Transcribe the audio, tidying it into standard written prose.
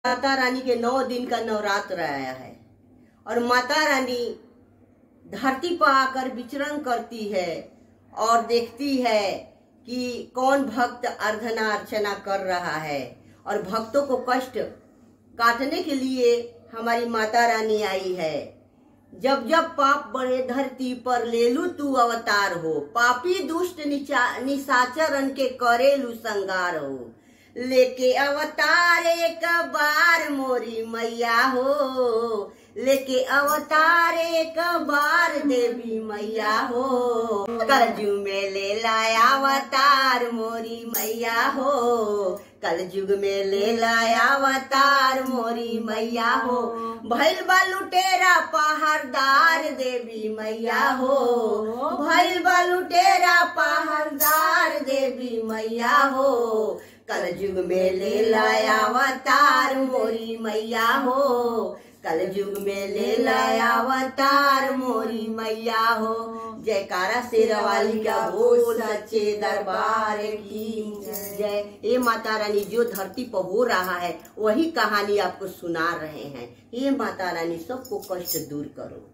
माता रानी के 9 दिन का नवरात्र आया है और माता रानी धरती पर आकर विचरण करती है और देखती है कि कौन भक्त अर्चना अर्चना कर रहा है और भक्तों को कष्ट काटने के लिए हमारी माता रानी आई है। जब जब पाप बढ़े धरती पर लेलू तू अवतार हो, पापी दुष्ट निशाचरन के करेलू संगार हो। लेके अवतार एक बार मोरी मैया हो, लेके अवतार एक बार देवी मैया हो। कलयुग में ले लाया अवतार मोरी मैया हो, कलयुग में ले लाया अवतार मोरी मैया हो। भैल बालुटेरा पहाड़दार देवी मैया हो, भैल बालुटेरा पहाड़दार देवी मैया हो। कलयुग में ले लाया अवतार मोरी मैया हो, कलयुग में ले लाया अवतार मोरी मैया हो। जयकारा शेरावाली का बोल सच्चे दरबार की जय। ये माता रानी जो धरती पर हो रहा है वही कहानी आपको सुना रहे हैं। ये माता रानी सबको कष्ट दूर करो।